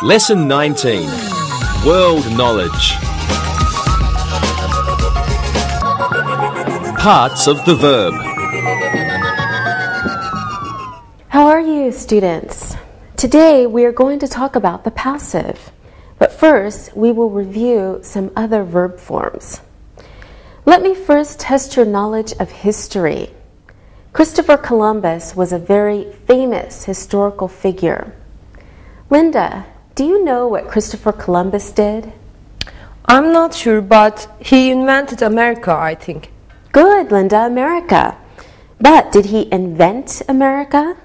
Lesson 19. World Knowledge. Parts of the verb. How are you, students? Today we are going to talk about the passive, but first we will review some other verb forms. Let me first test your knowledge of history. Christopher Columbus was a very famous historical figure. Linda, do you know what Christopher Columbus did? I'm not sure, but he invented America, I think. Good, Linda, America. But did he invent America?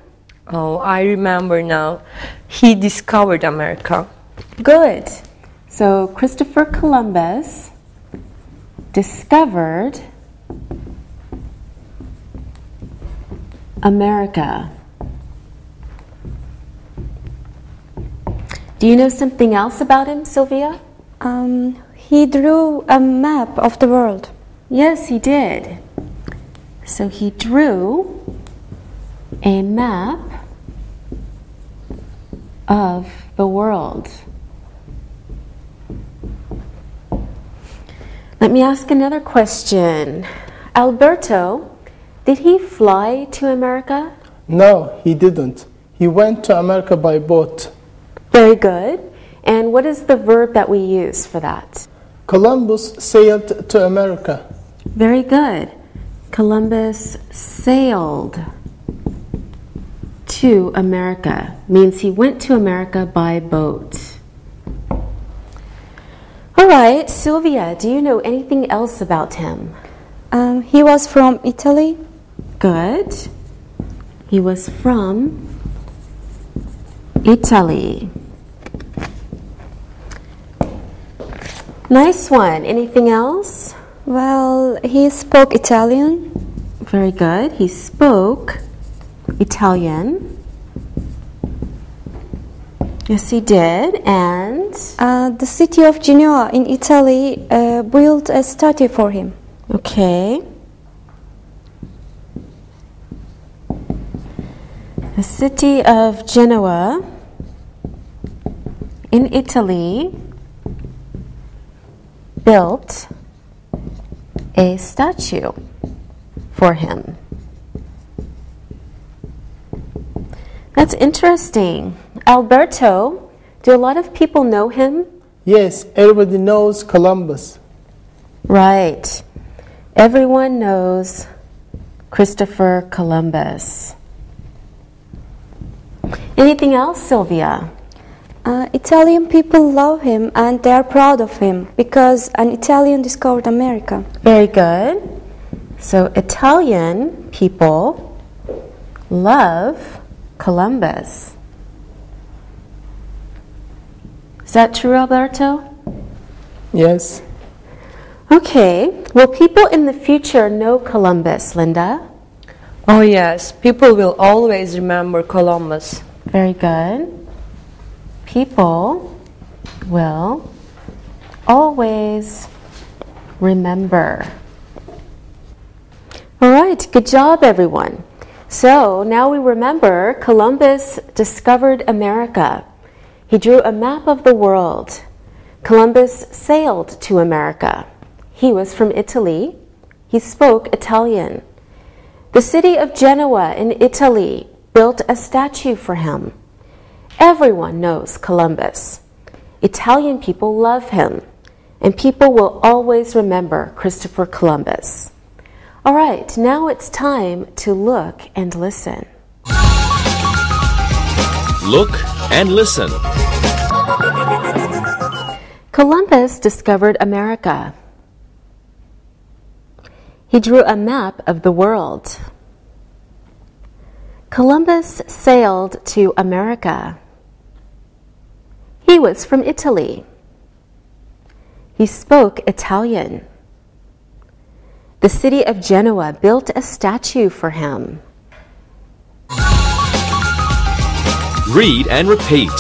Oh, I remember now. He discovered America. Good. So Christopher Columbus discovered America. Do you know something else about him, Sylvia? He drew a map of the world. Yes, he did. So he drew a map of the world. Let me ask another question. Alberto, did he fly to America? No, he didn't. He went to America by boat. Very good. And what is the verb that we use for that? Columbus sailed to America. Very good. Columbus sailed to America. Means he went to America by boat. All right, Sylvia, do you know anything else about him? He was from Italy. Good. He was from Italy. Nice one. Anything else? Well, he spoke Italian. Very good. He spoke Italian. Yes, he did. And? The city of Genoa in Italy built a statue for him. Okay. The city of Genoa in Italy built a statue for him. That's interesting. Alberto, do a lot of people know him? Yes, everybody knows Columbus. Right. Everyone knows Christopher Columbus. Anything else, Sylvia? Italian people love him and they are proud of him because an Italian discovered America. Very good. So Italian people love Columbus. Is that true, Alberto? Yes. Okay. Will people in the future know Columbus, Linda? Oh yes, people will always remember Columbus. Very good. People will always remember. All right, good job, everyone. So now we remember Columbus discovered America. He drew a map of the world. Columbus sailed to America. He was from Italy. He spoke Italian. The city of Genoa in Italy built a statue for him. Everyone knows Columbus. Italian people love him, and people will always remember Christopher Columbus. All right, now it's time to look and listen. Look and listen. Columbus discovered America. He drew a map of the world. Columbus sailed to America. He was from Italy. He spoke Italian. The city of Genoa built a statue for him. Read and repeat.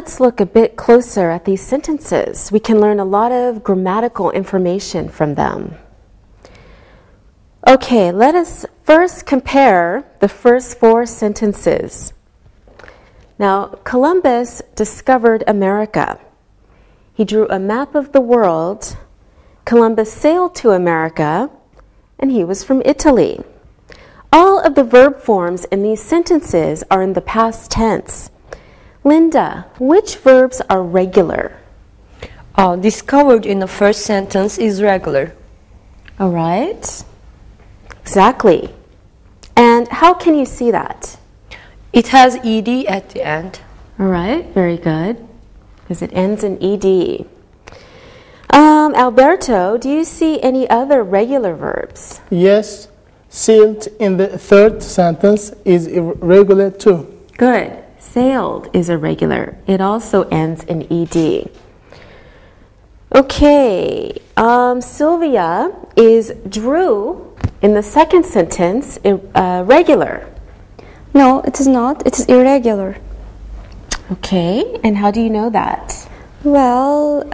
let's look a bit closer at these sentences. We can learn a lot of grammatical information from them. Okay, let us first compare the first 4 sentences. Now, Columbus discovered America. He drew a map of the world. Columbus sailed to America, and he was from Italy. All of the verb forms in these sentences are in the past tense. Linda, which verbs are regular? Discovered in the first sentence is regular. All right. Exactly. And how can you see that? It has ed at the end. All right, very good, because it ends in ed. Alberto, do you see any other regular verbs? Yes, sailed in the third sentence is irregular too. Good. Sailed is irregular. It also ends in ed. Okay, Sylvia, is drew in the second sentence regular? No, it is not. It is irregular. Okay, and how do you know that? Well,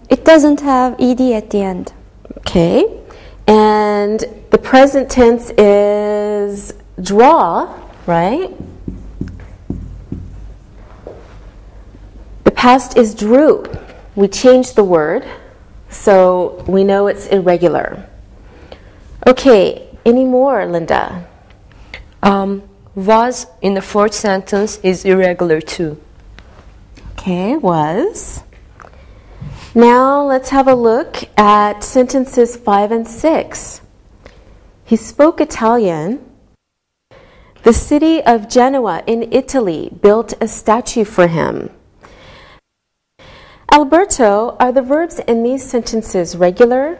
it doesn't have ed at the end. Okay, and the present tense is draw, right? The past is drew. We changed the word, so we know it's irregular. Okay, any more, Linda? Was in the fourth sentence is irregular too. Okay, was. Now let's have a look at sentences 5 and 6. He spoke Italian. The city of Genoa in Italy built a statue for him. Alberto, are the verbs in these sentences regular?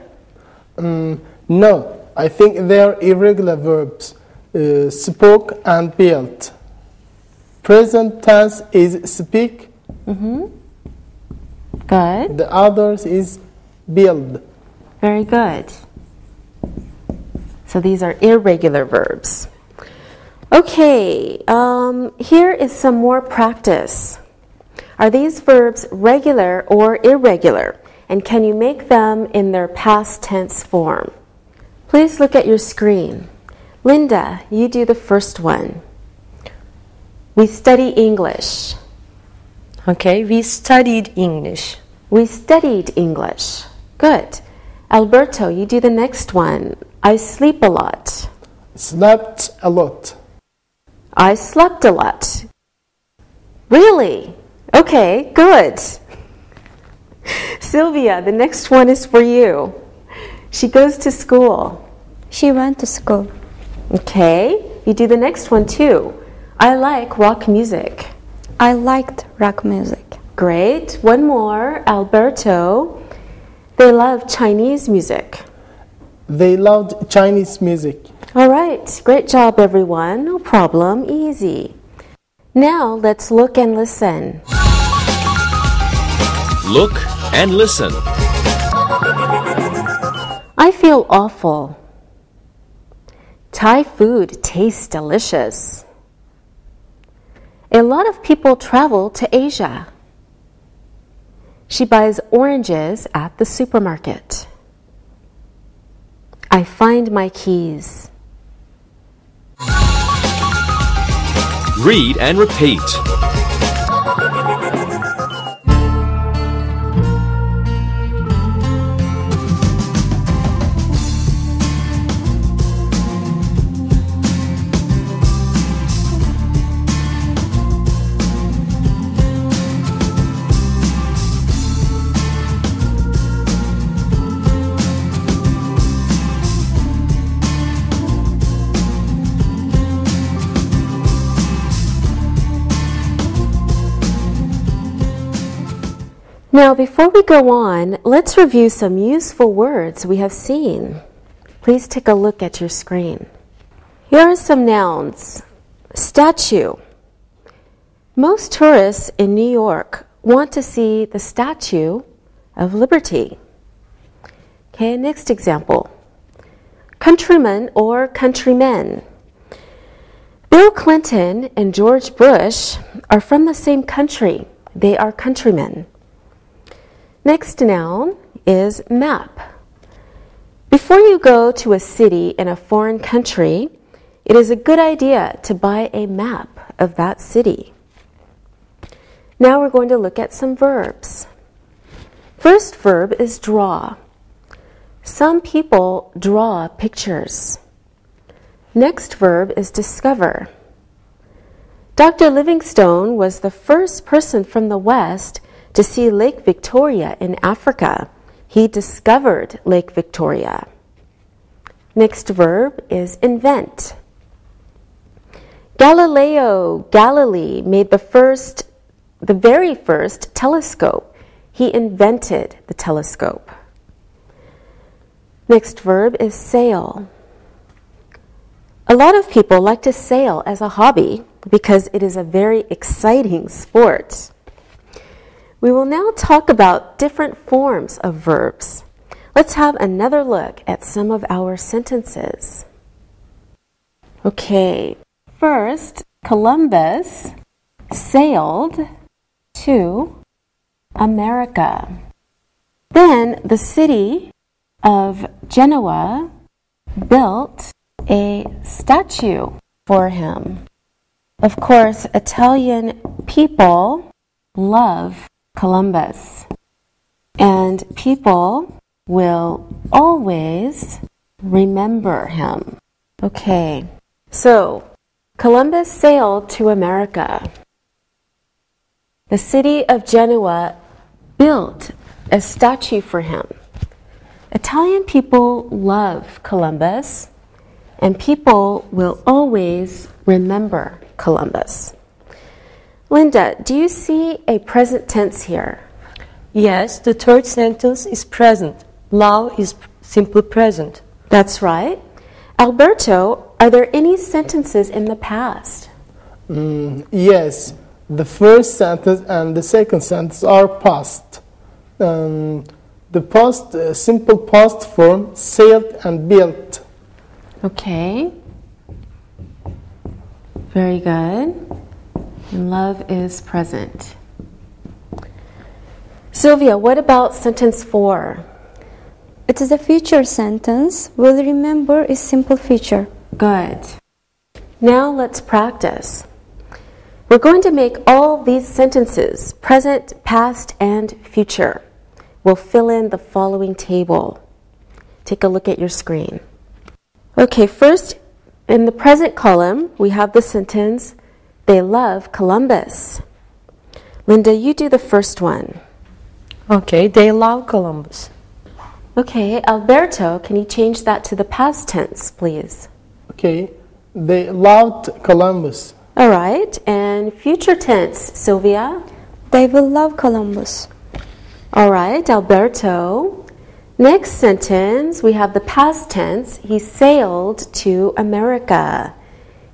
No, I think they are irregular verbs. Spoke and built. Present tense is speak. Good. The others is build. Very good. So these are irregular verbs. Okay, here is some more practice. Are these verbs regular or irregular? And can you make them in their past tense form? Please look at your screen. Linda, you do the first one. We study English. Okay, we studied English. We studied English. Good. Alberto, you do the next one. I sleep a lot. Slept a lot. I slept a lot. Really? Okay, good. Sylvia, the next one is for you. She goes to school. She went to school. Okay, you do the next one too. I like rock music. I liked rock music. Great. One more. Alberto. They love Chinese music. They loved Chinese music. All right. Great job, everyone. No problem. Easy. Now let's look and listen. Look and listen. I feel awful. Thai food tastes delicious. A lot of people travel to Asia. She buys oranges at the supermarket. I find my keys. Read and repeat. Now, before we go on, let's review some useful words we have seen. Please take a look at your screen. Here are some nouns. Statue. Most tourists in New York want to see the Statue of Liberty. Okay, next example. Countryman or countrymen. Bill Clinton and George Bush are from the same country, They are countrymen. Next noun is map. Before you go to a city in a foreign country, it is a good idea to buy a map of that city. Now we're going to look at some verbs. First verb is draw. Some people draw pictures. Next verb is discover. Dr. Livingstone was the first person from the West to see Lake Victoria in Africa. He discovered Lake Victoria. Next verb is invent. Galileo Galilei made the very first telescope. He invented the telescope. Next verb is sail. A lot of people like to sail as a hobby because it is a very exciting sport. We will now talk about different forms of verbs. Let's have another look at some of our sentences. Okay, first, Columbus sailed to America. Then the city of Genoa built a statue for him. Of course, Italian people love Columbus, and people will always remember him. Okay, so Columbus sailed to America. The city of Genoa built a statue for him. Italian people love Columbus, and people will always remember Columbus. Linda, do you see a present tense here? Yes, the third sentence is present. Now is simple present. That's right. Alberto, are there any sentences in the past? Yes, the first sentence and the second sentence are past. The past, simple past form, sailed and built. Okay. Very good. And love is present. Sylvia, what about sentence 4? It is a future sentence. Will remember is simple future. Good. Now let's practice. We're going to make all these sentences present, past, and future. We'll fill in the following table. Take a look at your screen. Okay, first, in the present column, we have the sentence, they love Columbus. Linda, you do the first one. Okay, they love Columbus. Okay, Alberto, can you change that to the past tense, please? Okay, they loved Columbus. All right, and future tense, Sylvia? They will love Columbus. All right, Alberto. Next sentence, we have the past tense. He sailed to America.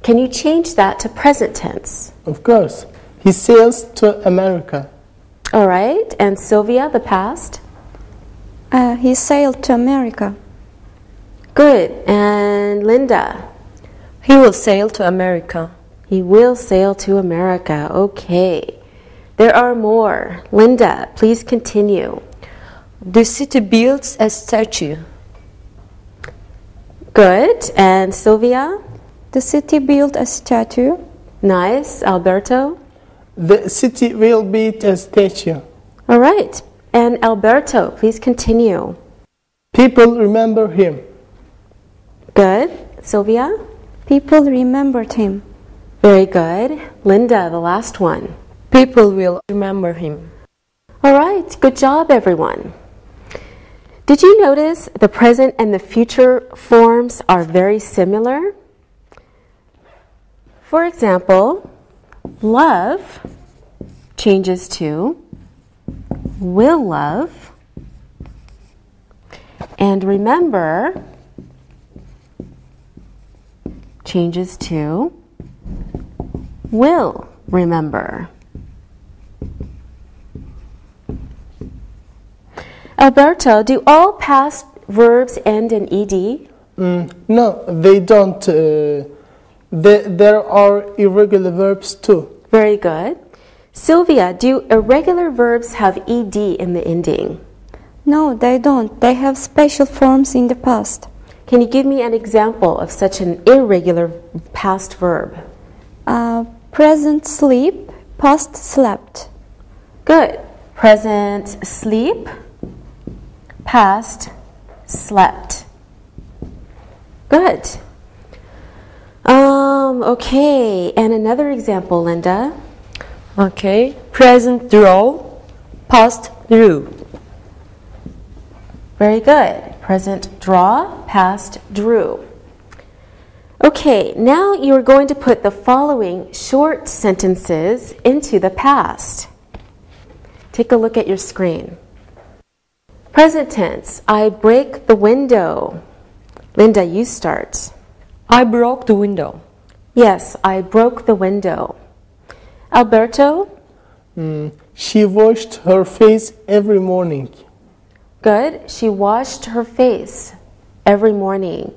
Can you change that to present tense? Of course, he sails to America. All right, and Sylvia, the past? He sailed to America. Good, and Linda? He will sail to America. He will sail to America. Okay, there are more. Linda, please continue. The city builds a statue. Good, and Sylvia? The city built a statue. Nice, Alberto? The city will build a statue. All right, and Alberto, please continue. People remember him. Good, Sylvia? People remembered him. Very good. Linda, the last one. People will remember him. All right, good job, everyone. Did you notice the present and the future forms are very similar? For example, love changes to will love, and remember changes to will remember. Alberto, do all past verbs end in ed? No, they don't. There are irregular verbs too. Very good. Sylvia, do irregular verbs have ed in the ending? No, they don't. They have special forms in the past. Can you give me an example of such an irregular past verb? Present sleep, past slept. Good. Present sleep, past slept. Good. Okay, and another example, Linda. Okay. Present draw, past drew. Very good. Present draw, past drew. Okay, now you're going to put the following short sentences into the past. Take a look at your screen. Present tense, I break the window. Linda, you start. I broke the window. Yes, I broke the window. Alberto? She washed her face every morning. Good. She washed her face every morning.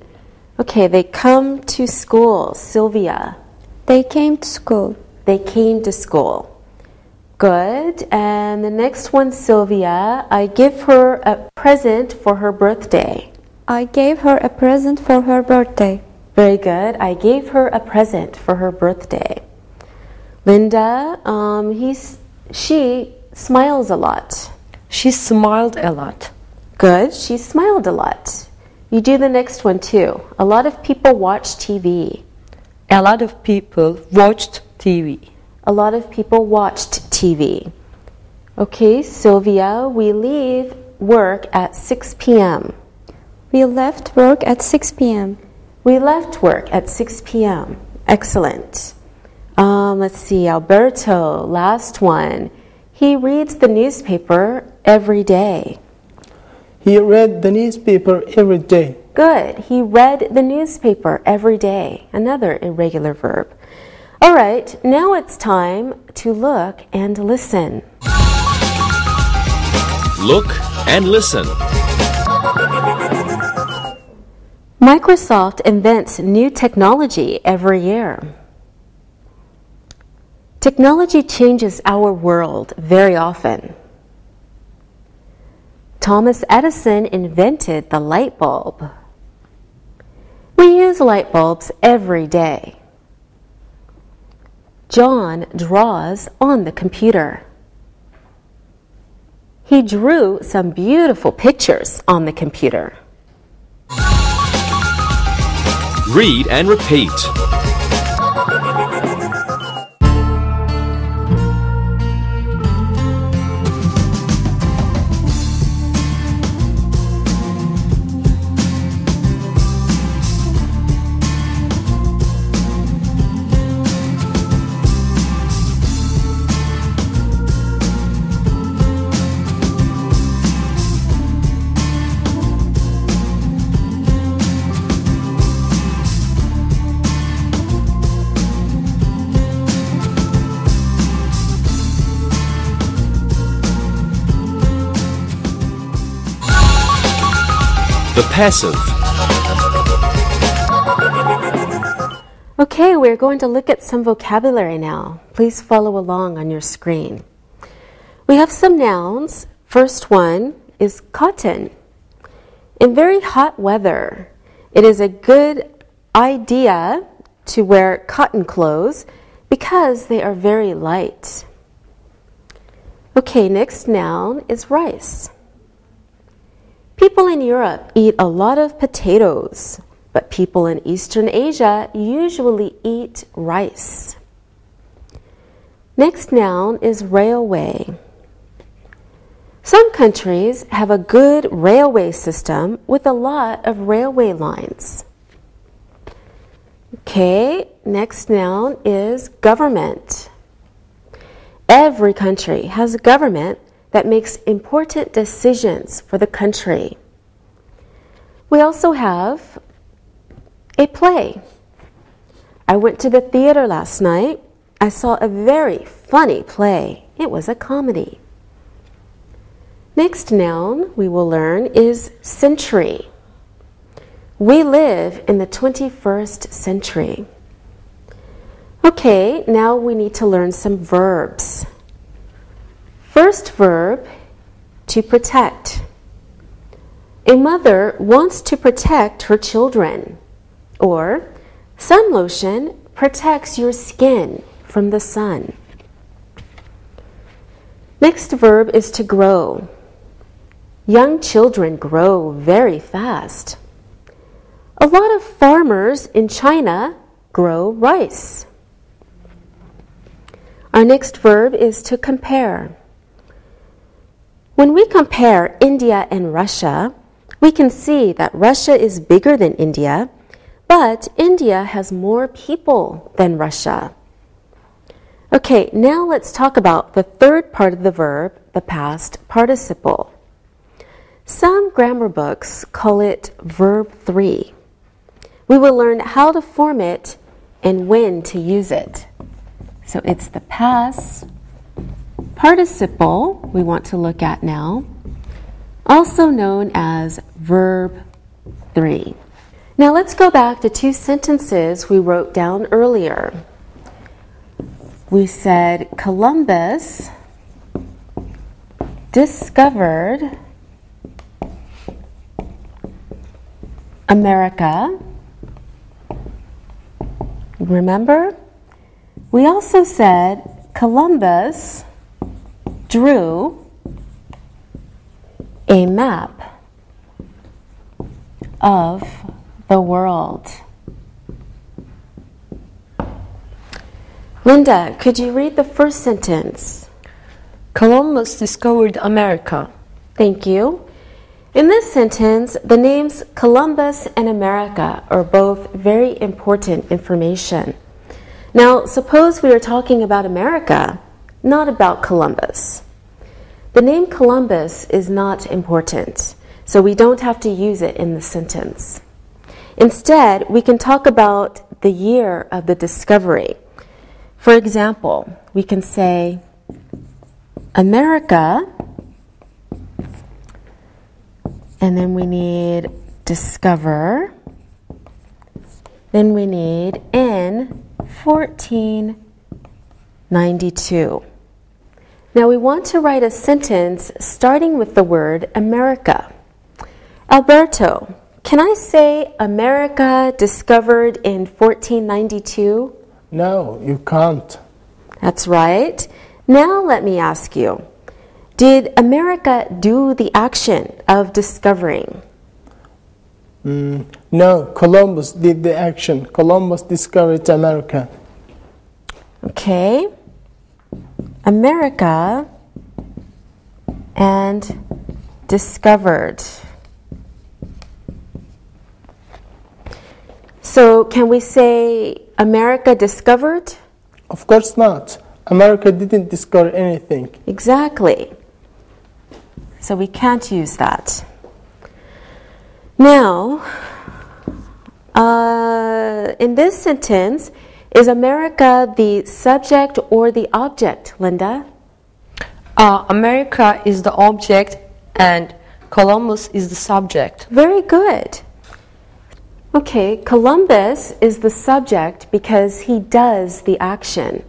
Okay, they come to school. Sylvia? They came to school. They came to school. Good. And the next one, Sylvia, I give her a present for her birthday. I gave her a present for her birthday. Very good. I gave her a present for her birthday. Linda, she smiles a lot. She smiled a lot. Good. She smiled a lot. You do the next one too. A lot of people watch TV. A lot of people watched TV. A lot of people watched TV. Okay, Sylvia, we leave work at 6 p.m. We left work at 6 p.m. We left work at 6 p.m. Excellent. Let's see, Alberto, last one. He reads the newspaper every day. He read the newspaper every day. Good. He read the newspaper every day. Another irregular verb. All right, now it's time to look and listen. Look and listen. Microsoft invents new technology every year. Technology changes our world very often. Thomas Edison invented the light bulb. We use light bulbs every day. John draws on the computer. He drew some beautiful pictures on the computer. Read and repeat. The passive. Okay, we're going to look at some vocabulary now. Please follow along on your screen. We have some nouns. First one is cotton. In very hot weather, it is a good idea to wear cotton clothes because they are very light. Okay, next noun is rice. People in Europe eat a lot of potatoes, but people in Eastern Asia usually eat rice. Next noun is railway. Some countries have a good railway system with a lot of railway lines. Okay, next noun is government. Every country has a government that makes important decisions for the country. We also have a play. I went to the theater last night. I saw a very funny play. It was a comedy. Next noun we will learn is century. We live in the 21st century. Okay, now we need to learn some verbs. First verb, to protect. A mother wants to protect her children. Or, sun lotion protects your skin from the sun. Next verb is to grow. Young children grow very fast. A lot of farmers in China grow rice. Our next verb is to compare. When we compare India and Russia, we can see that Russia is bigger than India, but India has more people than Russia. Okay, now let's talk about the third part of the verb, the past participle. Some grammar books call it verb 3. We will learn how to form it and when to use it. So it's the past participle we want to look at now, also known as verb 3. Now let's go back to 2 sentences we wrote down earlier. We said Columbus discovered America. Remember? We also said Columbus drew a map of the world. Linda, could you read the first sentence? Columbus discovered America. Thank you. In this sentence, the names Columbus and America are both very important information. Now, suppose we are talking about America, not about Columbus. The name Columbus is not important, so we don't have to use it in the sentence. Instead, we can talk about the year of the discovery. For example, we can say, America, and then we need discover, then we need in 1492. Now we want to write a sentence starting with the word America. Alberto, can I say America discovered in 1492? No, you can't. That's right. Now let me ask you, did America do the action of discovering? No, Columbus did the action. Columbus discovered America. Okay. America and discovered. So can we say America discovered? Of course not. America didn't discover anything. Exactly. So we can't use that. Now, in this sentence, is America the subject or the object, Linda? America is the object and Columbus is the subject. Very good. Okay, Columbus is the subject because he does the action.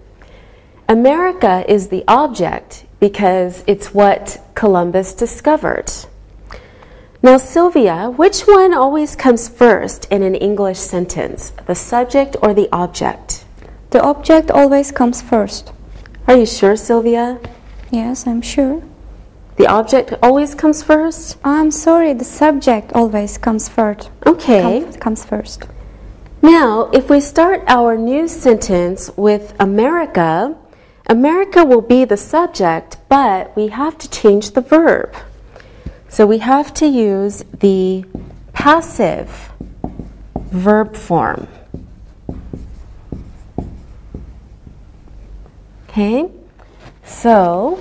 America is the object because it's what Columbus discovered. Now, Sylvia, which one always comes first in an English sentence, the subject or the object? The object always comes first. Are you sure, Sylvia? Yes, I'm sure. The object always comes first? I'm sorry, the subject always comes first. Okay. Comes first. Now, if we start our new sentence with America, America will be the subject, but we have to change the verb. So we have to use the passive verb form. Okay, so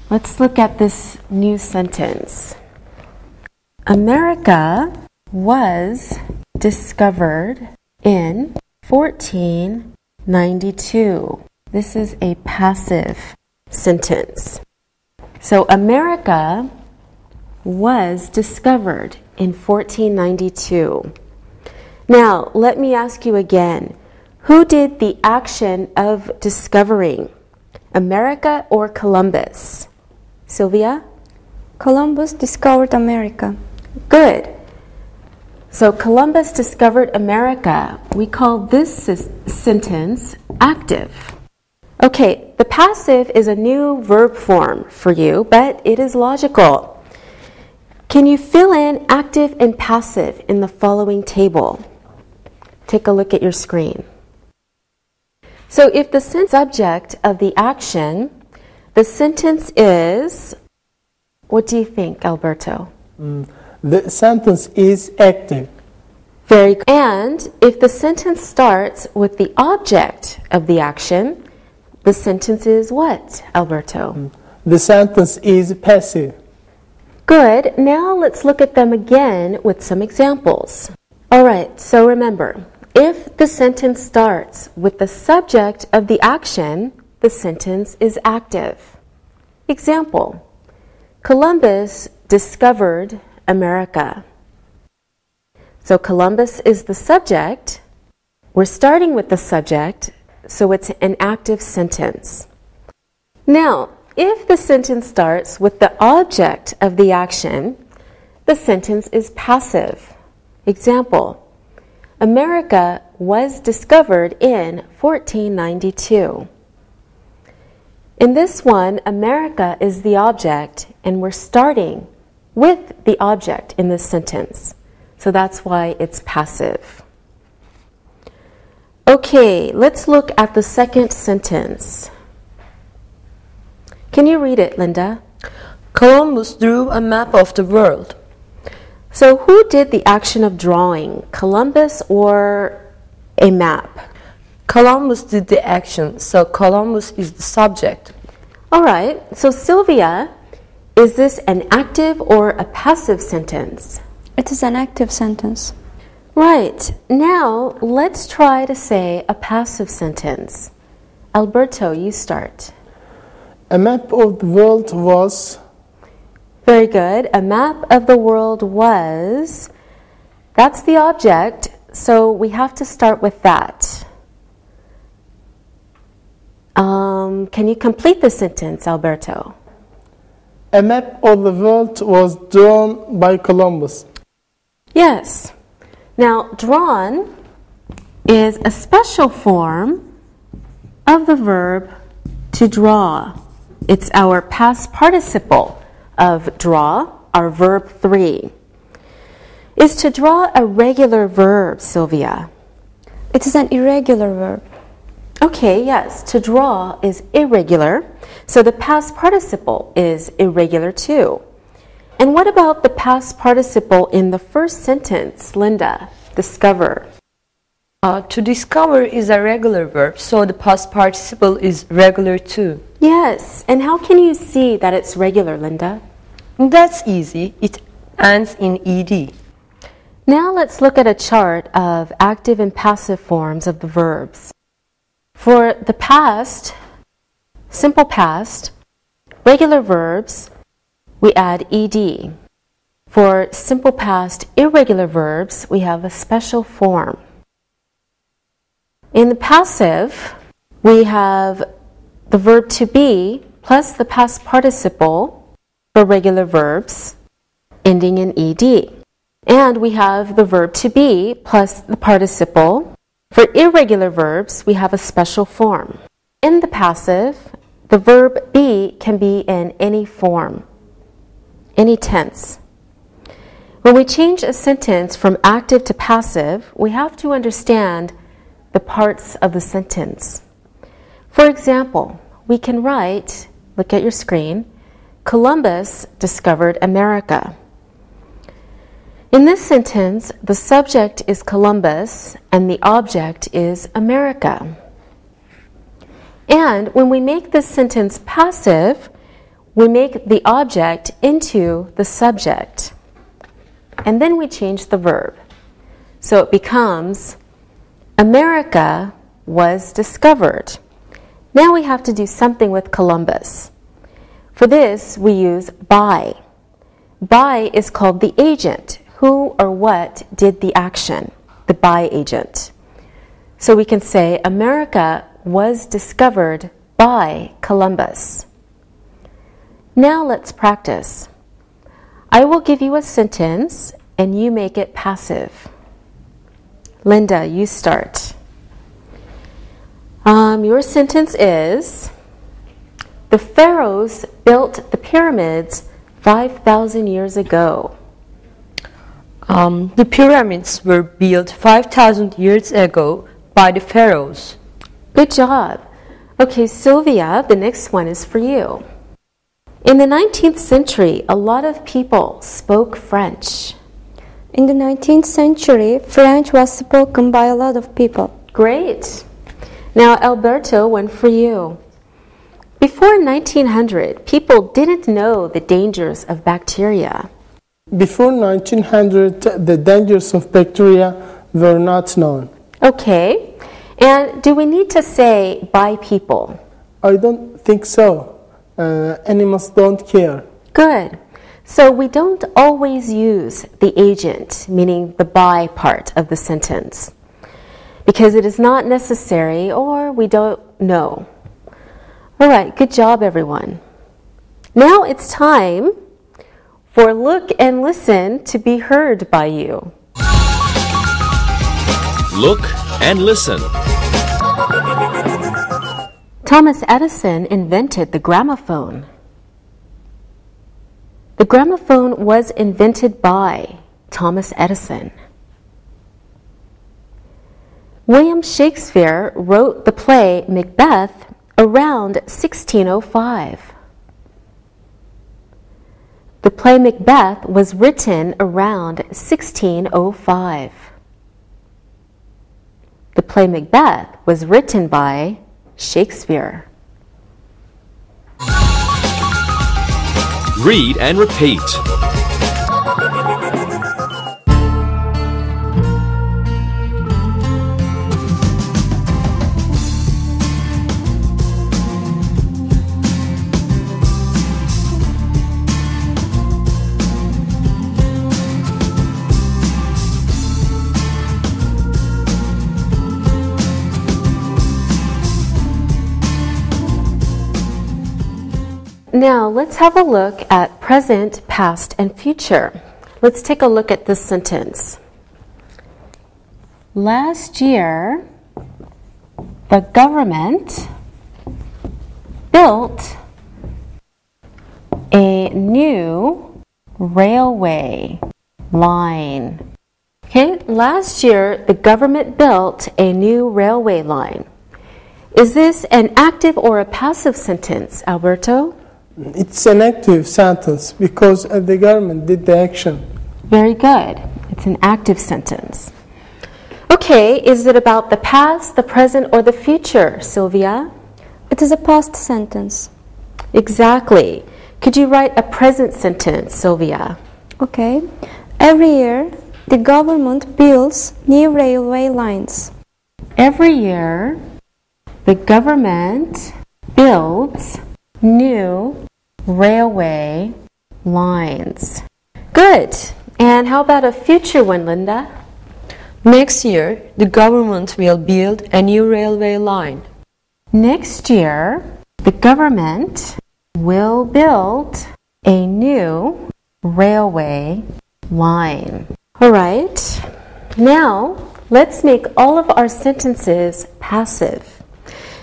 let's look at this new sentence. America was discovered in 1492. This is a passive sentence. So America was discovered in 1492. Now, let me ask you again. Who did the action of discovering? America or Columbus? Sylvia? Columbus discovered America. Good. So Columbus discovered America. We call this sentence active. Okay, the passive is a new verb form for you, but it is logical. Can you fill in active and passive in the following table? Take a look at your screen. So if the subject of the action, the sentence is, what do you think, Alberto? The sentence is active. Very good. And if the sentence starts with the object of the action, the sentence is what, Alberto? The sentence is passive. Good. Now let's look at them again with some examples. All right, so remember, if the sentence starts with the subject of the action, the sentence is active. Example, Columbus discovered America. So Columbus is the subject. We're starting with the subject, so it's an active sentence. Now, if the sentence starts with the object of the action, the sentence is passive. Example, America was discovered in 1492. In this one, America is the object, and we're starting with the object in this sentence. So that's why it's passive. Okay, let's look at the second sentence. Can you read it, Linda? Columbus drew a map of the world. So who did the action of drawing, Columbus or a map? Columbus did the action, so Columbus is the subject. All right, so Sylvia, is this an active or a passive sentence? It is an active sentence. Right, now let's try to say a passive sentence. Alberto, you start. A map of the world was. Very good. A map of the world was. That's the object, so we have to start with that. Can you complete the sentence, Alberto? A map of the world was drawn by Columbus. Yes. Now, drawn is a special form of the verb to draw. It's our past participle of draw, our verb 3. Is to draw a regular verb, Sylvia? It is an irregular verb. Okay, yes, to draw is irregular, so the past participle is irregular too. And what about the past participle in the first sentence, Linda? Discover. To discover is a regular verb, so the past participle is regular too. Yes, and how can you see that it's regular, Linda? That's easy. It ends in ed. Now let's look at a chart of active and passive forms of the verbs. For the past, simple past, regular verbs, we add ed. For simple past irregular verbs, we have a special form. In the passive, we have the verb to be plus the past participle for regular verbs ending in ed. And we have the verb to be plus the participle. For irregular verbs, we have a special form. In the passive, the verb be can be in any form, any tense. When we change a sentence from active to passive, we have to understand the parts of the sentence. For example, we can write, look at your screen, Columbus discovered America. In this sentence, the subject is Columbus and the object is America. And when we make this sentence passive, we make the object into the subject. And then we change the verb. So it becomes America was discovered. Now we have to do something with Columbus. For this, we use by. By is called the agent. Who or what did the action? The by agent. So we can say America was discovered by Columbus. Now let's practice. I will give you a sentence and you make it passive. Linda, you start. Your sentence is, the pharaohs built the pyramids 5,000 years ago. The pyramids were built 5,000 years ago by the pharaohs. Good job. Okay, Sylvia, the next one is for you. In the 19th century, a lot of people spoke French. In the 19th century, French was spoken by a lot of people. Great. Now, Alberto, one for you. Before 1900, people didn't know the dangers of bacteria. Before 1900, the dangers of bacteria were not known. Okay. And do we need to say by people? I don't think so. Animals don't care. Good. So we don't always use the agent, meaning the by part of the sentence, because it is not necessary or we don't know. All right, good job, everyone. Now it's time for Look and Listen to be heard by you. Look and listen. Thomas Edison invented the gramophone. The gramophone was invented by Thomas Edison. William Shakespeare wrote the play Macbeth around 1605. The play Macbeth was written around 1605. The play Macbeth was written by Shakespeare. Read and repeat. Now, let's have a look at present, past, and future. Let's take a look at this sentence. Last year, the government built a new railway line. Okay, last year, the government built a new railway line. Is this an active or a passive sentence, Alberto? It's an active sentence because the government did the action. Very good. It's an active sentence. Okay, is it about the past, the present, or the future, Sylvia? It is a past sentence. Exactly. Could you write a present sentence, Sylvia? Okay. Every year, the government builds new railway lines. Every year, the government builds new railway lines. Good. And how about a future one, Linda? Next year, the government will build a new railway line. Next year, the government will build a new railway line. All right. Now, let's make all of our sentences passive.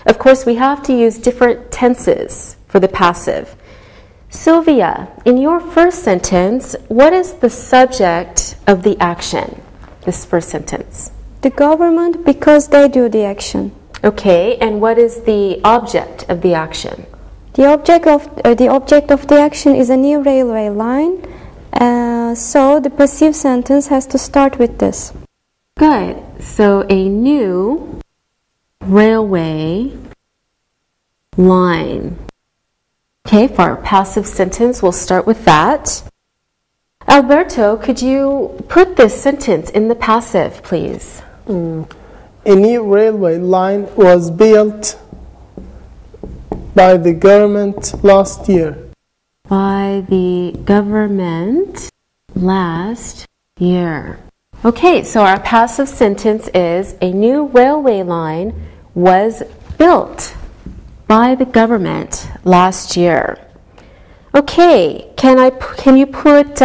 Of course, we have to use different tenses for the passive. Sylvia, in your first sentence, what is the subject of the action? This first sentence. The government, because they do the action. Okay, and what is the object of the action? The object of the action is a new railway line. So the passive sentence has to start with this. Good. So a new railway line. Okay, for our passive sentence, we'll start with that. Alberto, could you put this sentence in the passive, please? A new railway line was built by the government last year. By the government last year. Okay, so our passive sentence is a new railway line was built by the government last year. Okay, can you put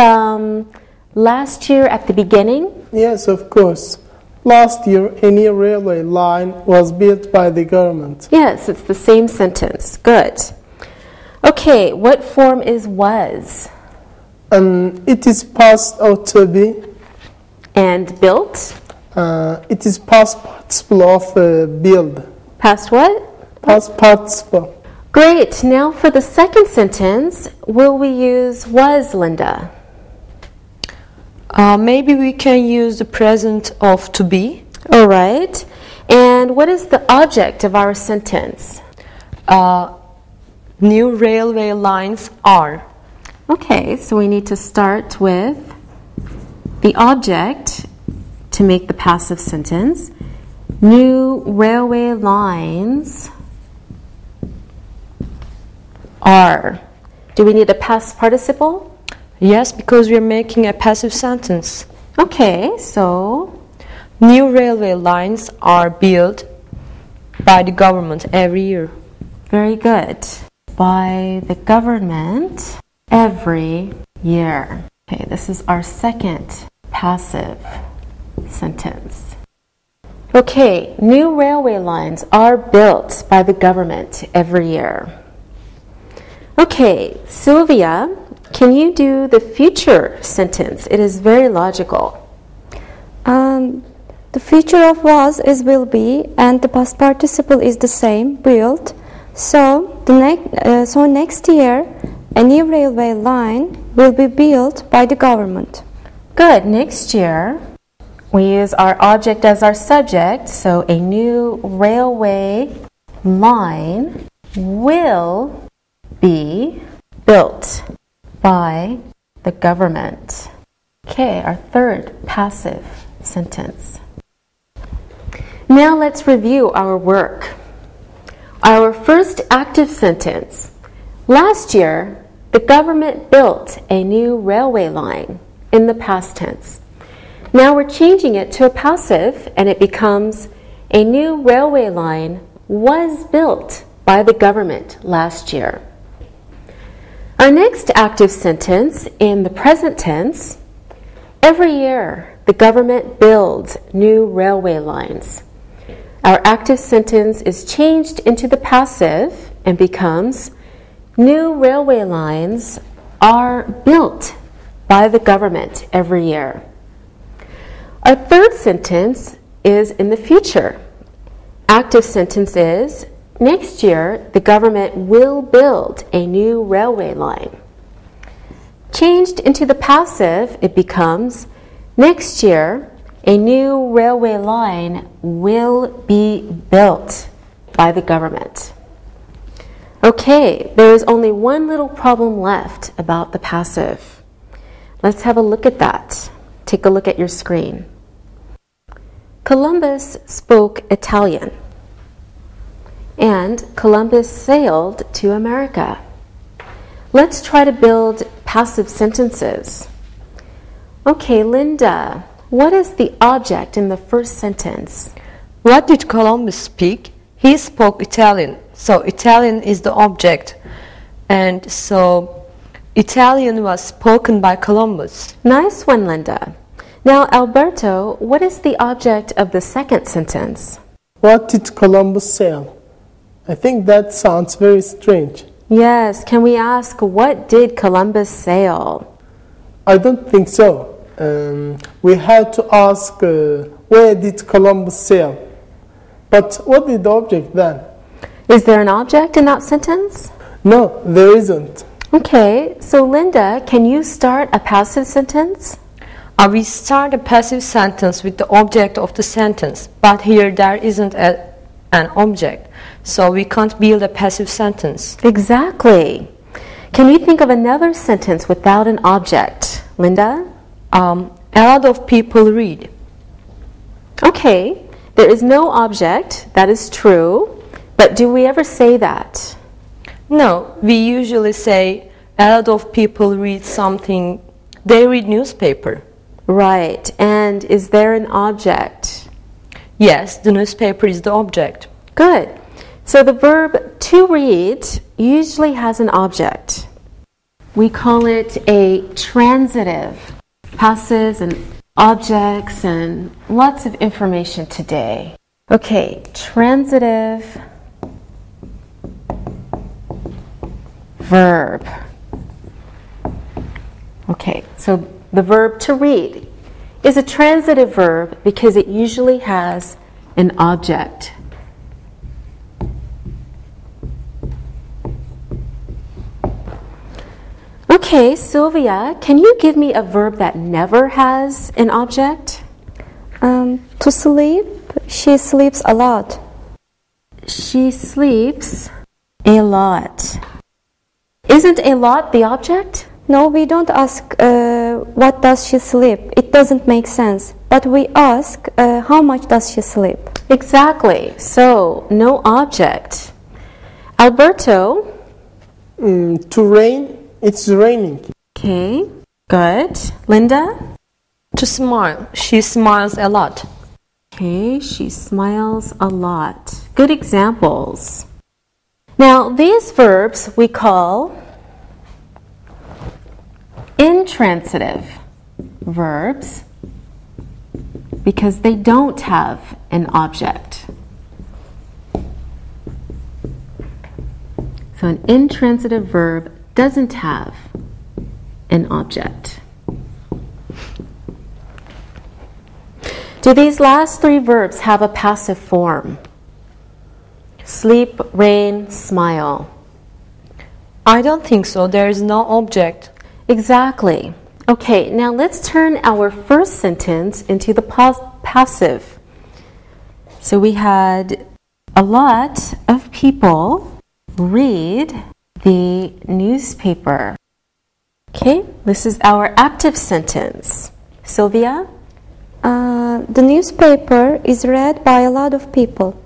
last year at the beginning? Yes, of course. Last year, a new railway line was built by the government. Yes, it's the same sentence. Good. Okay, what form is was? It is past or to be. And built? It is past participle of build. Past what? Past participle. Great. Now for the second sentence, will we use was, Linda? Maybe we can use the present of to be. All right. And what is the object of our sentence? New railway lines are. Okay, so we need to start with the object to make the passive sentence. New railway lines are. Do we need a past participle? Yes, because we are making a passive sentence. Okay, so New railway lines are built by the government every year. very good. By the government every year. Okay, this is our second passive sentence. Okay, new railway lines are built by the government every year. Okay, Sylvia, can you do the future sentence? It is very logical. The future of was is will be, and the past participle is the same, built. So next year, a new railway line will be built by the government. Good. Next year, we use our object as our subject, so a new railway line will be built by the government. Okay, our third passive sentence. Now let's review our work. Our first active sentence. Last year, the government built a new railway line in the past tense. Now we're changing it to a passive and it becomes a new railway line was built by the government last year. Our next active sentence in the present tense. Every year, the government builds new railway lines. Our active sentence is changed into the passive and becomes new railway lines are built by the government every year. Our third sentence is in the future. Active sentence is next year the government will build a new railway line. Changed into the passive, it becomes next year a new railway line will be built by the government. Okay, there is only one little problem left about the passive. Let's have a look at that. Take a look at your screen. Columbus spoke Italian, and Columbus sailed to America. Let's try to build passive sentences. Okay, Linda, what is the object in the first sentence? What did Columbus speak? He spoke Italian. So Italian is the object. And so Italian was spoken by Columbus. Nice one, Linda. Now, Alberto, what is the object of the second sentence? What did Columbus sail? I think that sounds very strange. Yes, can we ask what did Columbus sail? I don't think so. We have to ask where did Columbus sail? But what is the object then? Is there an object in that sentence? No, there isn't. Okay, so Linda, can you start a passive sentence? We start a passive sentence with the object of the sentence, but here there isn't an object, so we can't build a passive sentence. Exactly. Can you think of another sentence without an object? Linda? A lot of people read. Okay, there is no object, that is true, but do we ever say that? No, we usually say a lot of people read something, they read newspaper. Right, and is there an object? Yes, the newspaper is the object. Good. So the verb to read usually has an object. We call it a transitive. Passives and objects and lots of information today. Okay, transitive verb. Okay, so the verb to read is a transitive verb because it usually has an object. Okay, Sylvia, can you give me a verb that never has an object? To sleep, she sleeps a lot. She sleeps a lot. Isn't a lot the object? No, we don't ask what does she sleep. It doesn't make sense. But we ask how much does she sleep. Exactly. So, no object. Alberto? To rain, it's raining. Okay, good. Linda? To smile. She smiles a lot. Okay, she smiles a lot. Good examples. Now, these verbs we call intransitive verbs because they don't have an object. So an intransitive verb doesn't have an object. Do these last three verbs have a passive form? Sleep, rain, smile. I don't think so. There is no object. Exactly. Okay, now let's turn our first sentence into the passive. So we had a lot of people read the newspaper. Okay, this is our active sentence. Sylvia? The newspaper is read by a lot of people.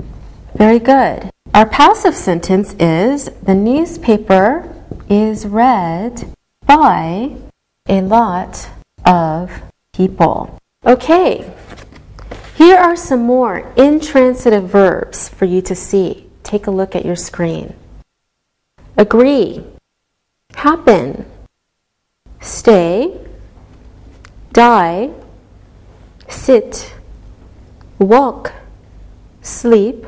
Very good. Our passive sentence is the newspaper is read by a lot of people. Okay, here are some more intransitive verbs for you to see. Take a look at your screen. Agree, happen, stay, die, sit, walk, sleep,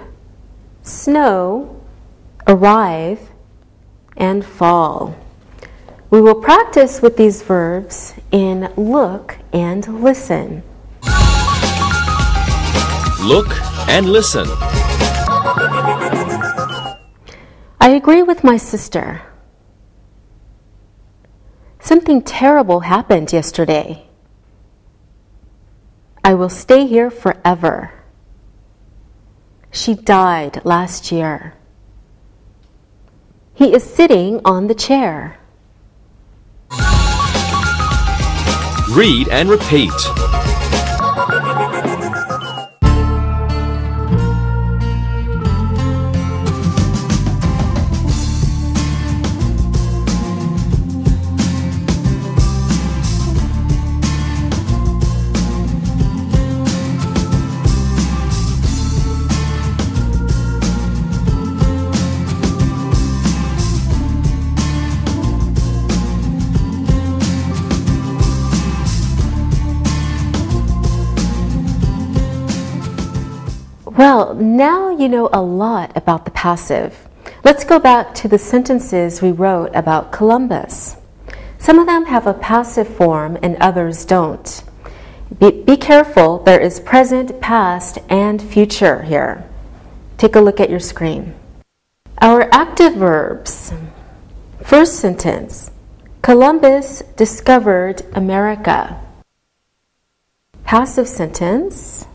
snow, arrive, and fall. We will practice with these verbs in look and listen. Look and listen. I agree with my sister. Something terrible happened yesterday. I will stay here forever. She died last year. He is sitting on the chair. Read and repeat. Well, now you know a lot about the passive. Let's go back to the sentences we wrote about Columbus. Some of them have a passive form and others don't. Be careful, there is present, past, and future here. Take a look at your screen. Our active verbs. First sentence, Columbus discovered America. Passive sentence,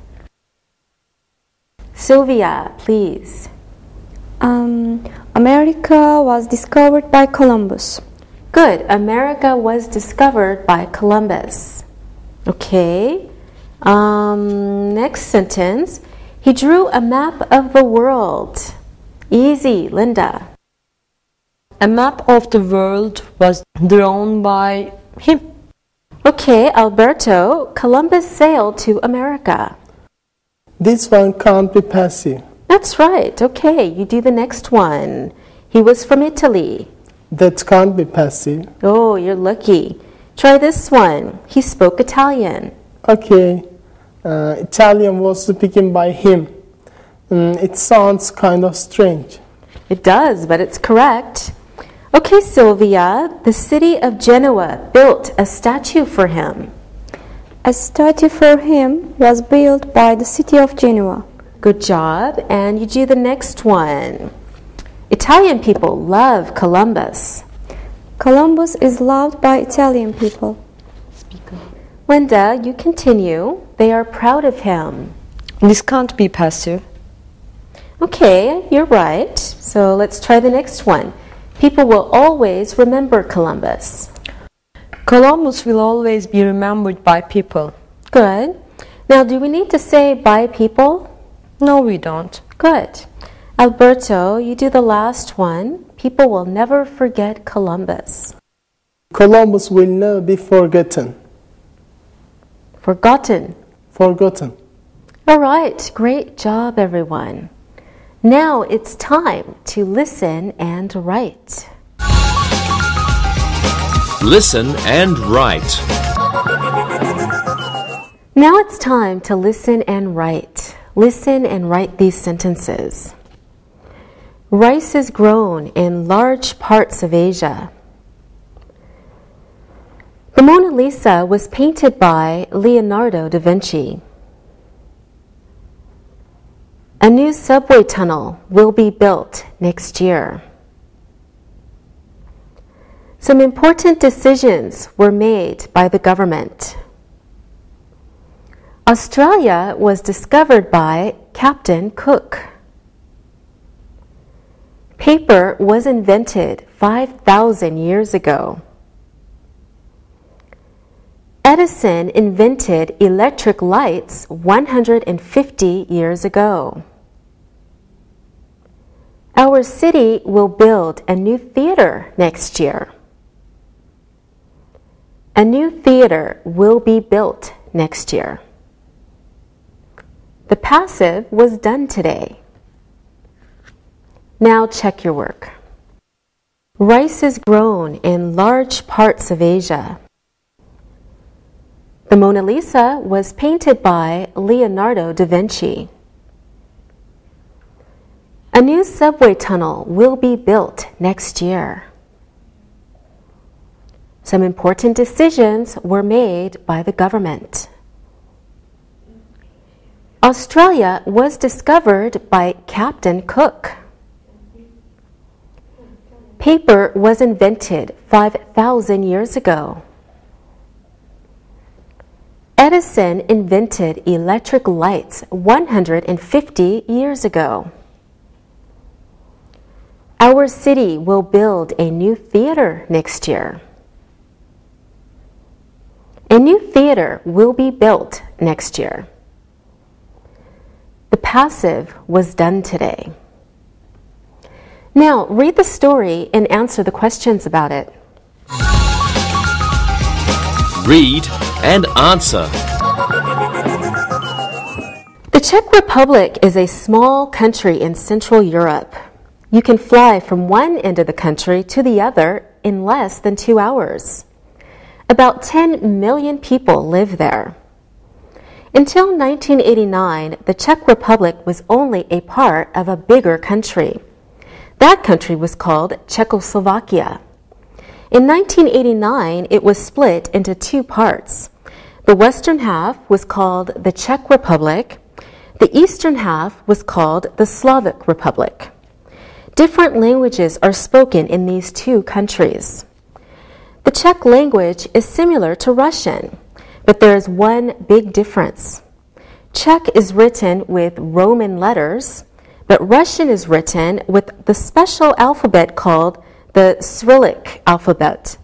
Sylvia, please. America was discovered by Columbus. Good. America was discovered by Columbus. Okay. Next sentence. He drew a map of the world. Easy, Linda. A map of the world was drawn by him. Okay, Alberto. Columbus sailed to America. This one can't be passive. That's right. Okay, you do the next one. He was from Italy. That can't be passive. Oh, you're lucky. Try this one. He spoke Italian. Okay. Italian was speaken by him. It sounds kind of strange. It does, but it's correct. Okay, Sylvia, the city of Genoa built a statue for him. A statue for him was built by the city of Genoa. Good job. And you do the next one. Italian people love Columbus. Columbus is loved by Italian people. Linda, you continue. They are proud of him. This can't be passive. Okay, you're right. So let's try the next one. People will always remember Columbus. Columbus will always be remembered by people. Good. Now, do we need to say by people? No, we don't. Good. Alberto, you do the last one. People will never forget Columbus. Columbus will never be forgotten. Forgotten. Forgotten. All right. Great job, everyone. Now it's time to listen and write. Listen and write. Now it's time to listen and write. Listen and write these sentences. Rice is grown in large parts of Asia. The Mona Lisa was painted by Leonardo da Vinci. A new subway tunnel will be built next year. Some important decisions were made by the government. Australia was discovered by Captain Cook. Paper was invented 5,000 years ago. Edison invented electric lights 150 years ago. Our city will build a new theater next year. A new theater will be built next year. The passive was done today. Now check your work. Rice is grown in large parts of Asia. The Mona Lisa was painted by Leonardo da Vinci. A new subway tunnel will be built next year. Some important decisions were made by the government. Australia was discovered by Captain Cook. Paper was invented 5,000 years ago. Edison invented electric lights 150 years ago. Our city will build a new theater next year. A new theater will be built next year. The passive was done today. Now, read the story and answer the questions about it. Read and answer. The Czech Republic is a small country in Central Europe. You can fly from one end of the country to the other in less than 2 hours. About 10 million people live there. Until 1989, the Czech Republic was only a part of a bigger country. That country was called Czechoslovakia. In 1989, it was split into 2 parts. The western half was called the Czech Republic. The eastern half was called the Slovak Republic. Different languages are spoken in these 2 countries. The Czech language is similar to Russian, but there is one big difference. Czech is written with Roman letters, but Russian is written with the special alphabet called the Cyrillic alphabet.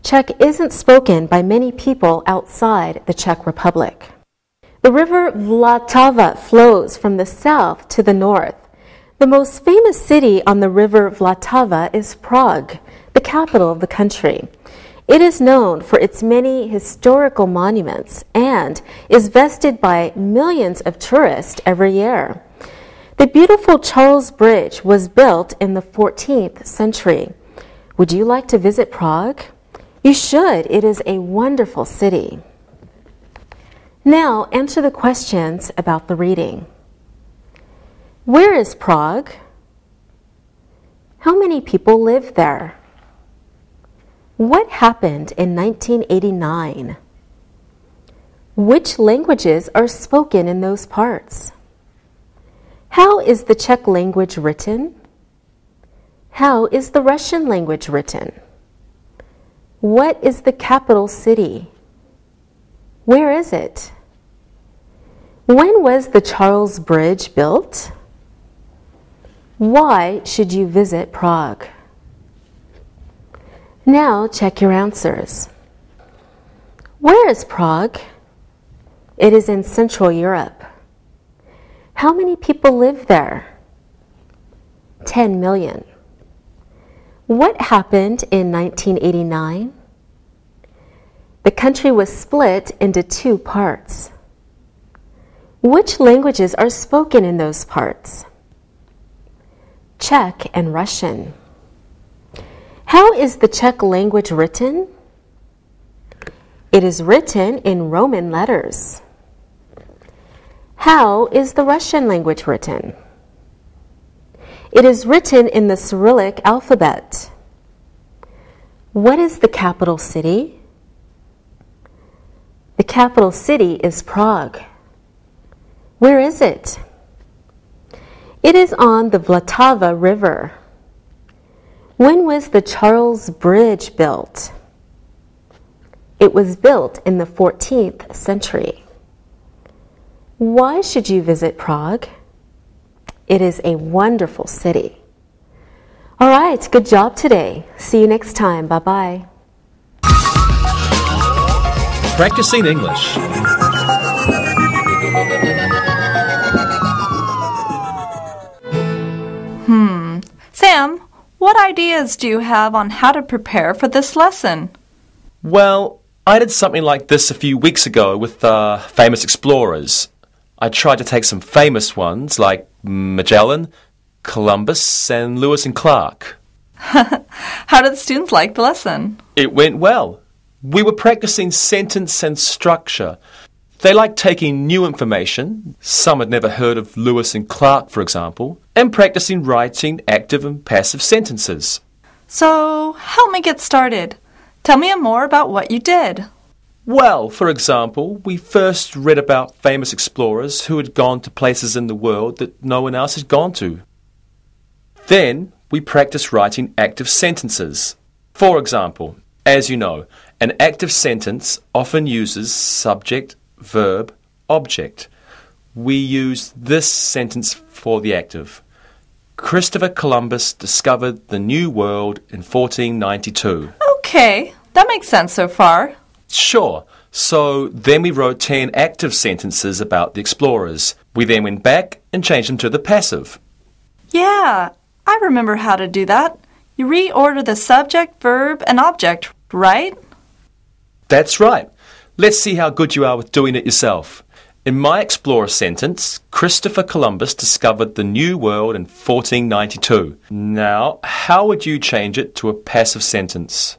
Czech isn't spoken by many people outside the Czech Republic. The river Vltava flows from the south to the north. The most famous city on the river Vltava is Prague, the capital of the country. It is known for its many historical monuments and is visited by millions of tourists every year. The beautiful Charles Bridge was built in the 14th century. Would you like to visit Prague? You should. It is a wonderful city. Now answer the questions about the reading. Where is Prague? How many people live there? What happened in 1989? Which languages are spoken in those parts? How is the Czech language written? How is the Russian language written? What is the capital city? Where is it? When was the Charles Bridge built? Why should you visit Prague? Now check your answers. Where is Prague? It is in Central Europe. How many people live there? 10 million. What happened in 1989? The country was split into 2 parts. Which languages are spoken in those parts? Czech and Russian. How is the Czech language written? It is written in Roman letters. How is the Russian language written? It is written in the Cyrillic alphabet. What is the capital city? The capital city is Prague. Where is it? It is on the Vltava River. When was the Charles Bridge built? It was built in the 14th century. Why should you visit Prague? It is a wonderful city. All right, good job today. See you next time. Bye-bye. Practicing English. Sam, what ideas do you have on how to prepare for this lesson? Well, I did something like this a few weeks ago with famous explorers. I tried to take some famous ones like Magellan, Columbus, and Lewis and Clark. How did the students like the lesson? It went well. We were practicing sentence and structure. They liked taking new information, some had never heard of Lewis and Clark, for example, and practicing writing active and passive sentences. So, help me get started. Tell me more about what you did. Well, for example, we first read about famous explorers who had gone to places in the world that no one else had gone to. Then we practiced writing active sentences. For example, as you know, an active sentence often uses subject, verb, object. We use this sentence for the active. Christopher Columbus discovered the New World in 1492. Okay, that makes sense so far. Sure. So then we wrote 10 active sentences about the explorers. We then went back and changed them to the passive. Yeah, I remember how to do that. You reorder the subject, verb, and object, right? That's right. Let's see how good you are with doing it yourself. In my explorer sentence, Christopher Columbus discovered the New World in 1492. Now, how would you change it to a passive sentence?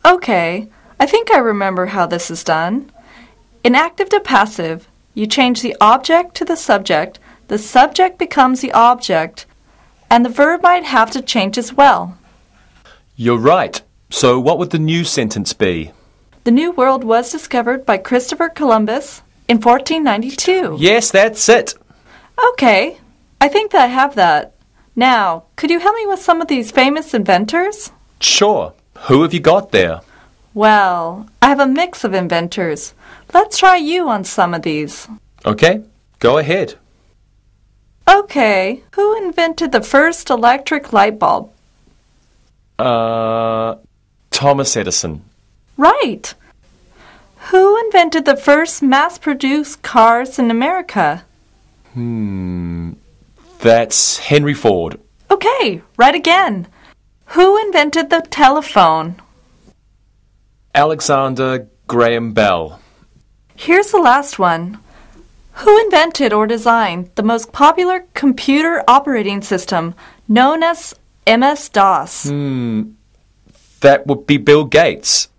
Okay, I think I remember how this is done. In active to passive, you change the object to the subject becomes the object, and the verb might have to change as well. You're right. So what would the new sentence be? The New World was discovered by Christopher Columbus in 1492. Yes, that's it. Okay, I think that I have that. Now, could you help me with some of these famous inventors? Sure. Who have you got there? Well, I have a mix of inventors. Let's try you on some of these. Okay, go ahead. Okay, who invented the first electric light bulb? Thomas Edison. Right. Who invented the first mass-produced cars in America? That's Henry Ford. Okay, right again. Who invented the telephone? Alexander Graham Bell. Here's the last one. Who invented or designed the most popular computer operating system known as MS-DOS? That would be Bill Gates.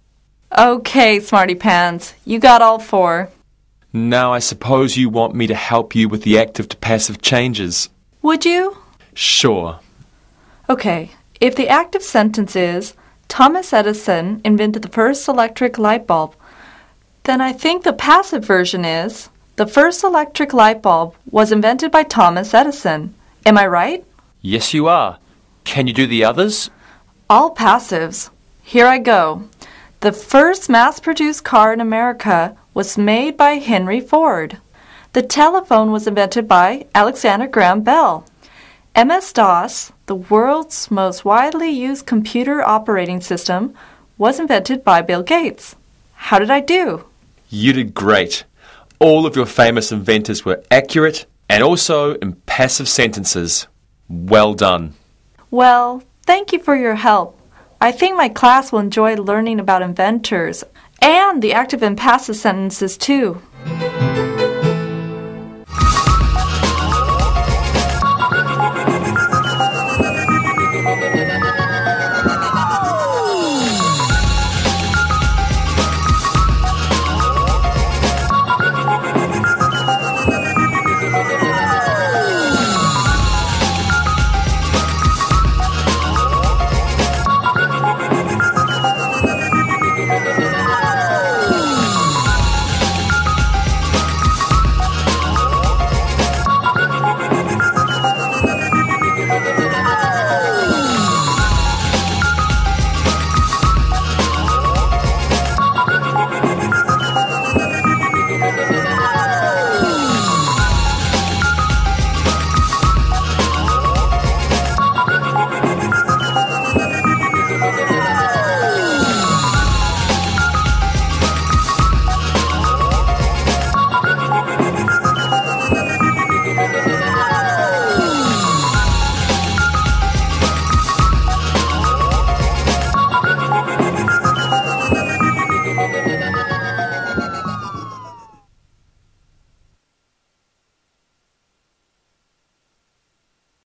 Okay, Smarty Pants, you got all four. Now I suppose you want me to help you with the active to passive changes. Would you? Sure. Okay, if the active sentence is, Thomas Edison invented the first electric light bulb, then I think the passive version is, the first electric light bulb was invented by Thomas Edison. Am I right? Yes, you are. Can you do the others? All passives. Here I go. The first mass-produced car in America was made by Henry Ford. The telephone was invented by Alexander Graham Bell. MS-DOS, the world's most widely used computer operating system, was invented by Bill Gates. How did I do? You did great. All of your famous inventors were accurate and also in passive sentences. Well done. Well, thank you for your help. I think my class will enjoy learning about inventors and the active and passive sentences too.